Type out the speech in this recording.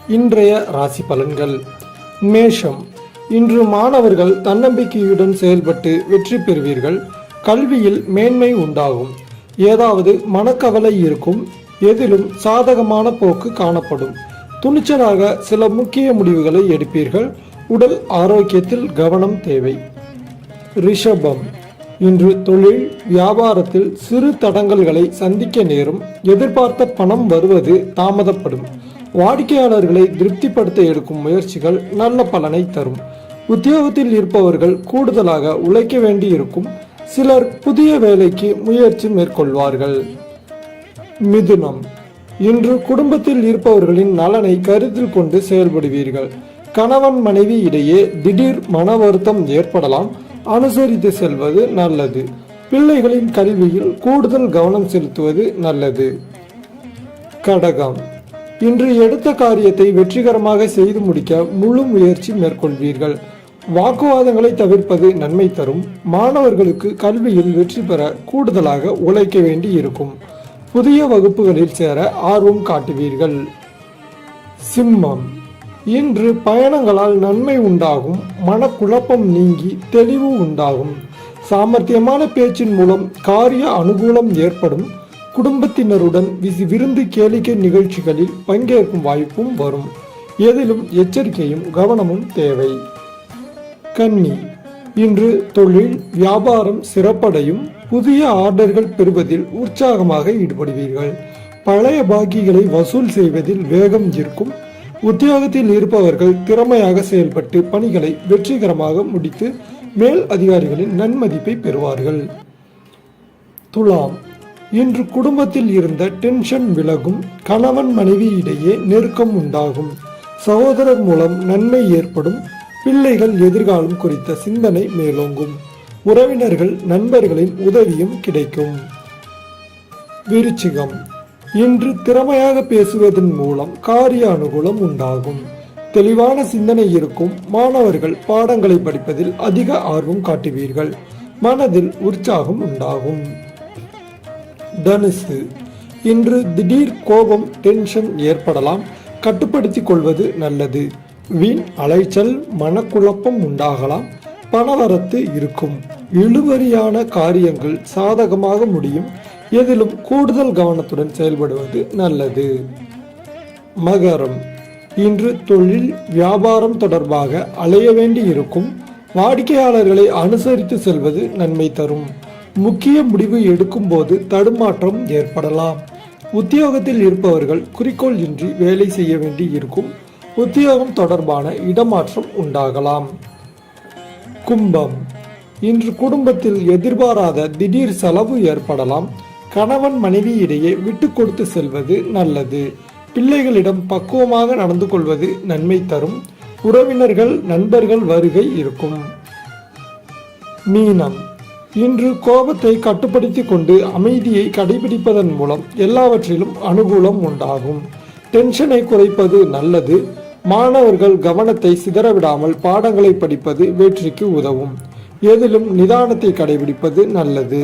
இன்றைய ராசி பலன்கள். மேஷம். இன்று மாணவர்கள் தன்னம்பிக்கையுடன் செயல்பட்டு வெற்றி பெறுவீர்கள். கல்வியில் மேன்மை உண்டாகும். ஏதாவது மனக்கவலை இருக்கும். எதிலும் சாதகமான போக்கு காணப்படும். துணிச்சலாக சில முக்கிய முடிவுகளை எடுப்பீர்கள். உடல் ஆரோக்கியத்தில் கவனம் தேவை. ரிஷபம். இன்று தொழில் வியாபாரத்தில் சிறு தடங்கல்களை சந்திக்க நேரும். எதிர்பார்த்த பணம் வருவது தாமதப்படும். வாடிக்கையாளர்களை திருப்திப்படுத்த எடுக்கும் முயற்சிகள் நல்ல பலனை தரும். உத்தியோகத்தில் இருப்பவர்கள் கூடுதலாக உழைக்க வேண்டி இருக்கும். சிலர் புதிய வேலைக்கு முயற்சி மேற்கொள்வார்கள். மிதுனம். இன்று குடும்பத்தில் இருப்பவர்களின் நலனை கருத்தில் கொண்டு செயல்படுவீர்கள். கணவன் மனைவி இடையே திடீர் மன வருத்தம் ஏற்படலாம். அனுசரித்து செல்வது நல்லது. பிள்ளைகளின் கல்வியில் கூடுதல் கவனம் செலுத்துவது நல்லது. கடகம். இன்று எடுத்த காரியத்தை வெற்றிகரமாக செய்து முடிக்க முழு முயற்சி மேற்கொள்வீர்கள். வாக்குவாதங்களை தவிர்ப்பது நன்மை தரும். மாணவர்களுக்கு கல்வியில் வெற்றி பெற கூடுதலாக உழைக்க வேண்டி இருக்கும். புதிய வகுப்புகளில் சேர ஆர்வம் காட்டுவீர்கள். சிம்மம். இன்று பயணங்களால் நன்மை உண்டாகும். மனக்குழப்பம் நீங்கி தெளிவு உண்டாகும். சாமர்த்தியமான பேச்சின் மூலம் காரிய அனுகூலம் ஏற்படும். குடும்பத்தினருடன் விருந்து கேளிக்கை நிகழ்ச்சிகளில் பங்கேற்கும் வாய்ப்பும் வரும். எதிலும் எச்சரிக்கையும் கவனமும் தேவை. கன்னி. இன்று தொழில் வியாபாரம் சிறப்படையும். புதிய ஆர்டர்கள் பெறுவதில் உற்சாகமாக ஈடுபடுவீர்கள். பழைய பாக்கிகளை வசூல் செய்வதில் வேகம் இருக்கும். உத்தியோகத்தில் இருப்பவர்கள் திறமையாக செயல்பட்டு பணிகளை வெற்றிகரமாக முடித்து மேல் அதிகாரிகளின் நன்மதிப்பை பெறுவார்கள். துலாம். இன்று குடும்பத்தில் இருந்த டென்ஷன் விலகும். கணவன் மனைவி இடையே நெருக்கம் உண்டாகும். சகோதரர் மூலம் நன்மை ஏற்படும். பிள்ளைகள் எதிர்காலம் குறித்த சிந்தனை மேலோங்கும். உறவினர்கள் நண்பர்களின் உதவியும் கிடைக்கும். விருச்சிகம். இன்று திறமையாக பேசுவதன் மூலம் காரிய அனுகூலம் உண்டாகும். தெளிவான சிந்தனை இருக்கும். மாணவர்கள் பாடங்களை படிப்பதில் அதிக ஆர்வம் காட்டுவீர்கள். மனதில் உற்சாகம் உண்டாகும். தனுசு. இன்று திடீர் கோபம் டென்ஷன் ஏற்படலாம். கட்டுப்படுத்திக் கொள்வது நல்லது. வீண் அலைச்சல் மனக்குழப்பம் உண்டாகலாம். பணவரத்து இருக்கும். இழுபறியான காரியங்கள் சாதகமாக முடியும். எதிலும் கூடுதல் கவனத்துடன் செயல்படுவது நல்லது. மகரம். இன்று தொழில் வியாபாரம் தொடர்பாக அலைய வேண்டி இருக்கும். வாடிக்கையாளர்களை அனுசரித்து செல்வது நன்மை தரும். முக்கிய முடிவு எடுக்கும் போது தடுமாற்றம் ஏற்படலாம். உத்தியோகத்தில் இருப்பவர்கள் குறிக்கோள் இன்றி வேலை செய்ய வேண்டி இருக்கும். உத்தியோகம் தொடர்பான இடமாற்றம் உண்டாகலாம். கும்பம். இன்று குடும்பத்தில் எதிர்பாராத திடீர் செலவு ஏற்படலாம். கணவன் மனைவி இடையே விட்டு கொடுத்து செல்வது நல்லது. பிள்ளைகளிடம் பக்குவமாக நடந்து கொள்வது நன்மை தரும். உறவினர்கள் நண்பர்கள் வருகை இருக்கும். மீனம். இன்று கோபத்தை கட்டுப்படுத்தி கொண்டு அமைதியை கடைபிடிப்பதன் மூலம் எல்லாவற்றிலும் அனுகூலம் உண்டாகும். டென்ஷனை குறைப்பது நல்லது. மாணவர்கள் கவனத்தை சிதறவிடாமல் பாடங்களை படிப்பது வெற்றிக்கு உதவும். எதிலும் நிதானத்தை கடைபிடிப்பது நல்லது.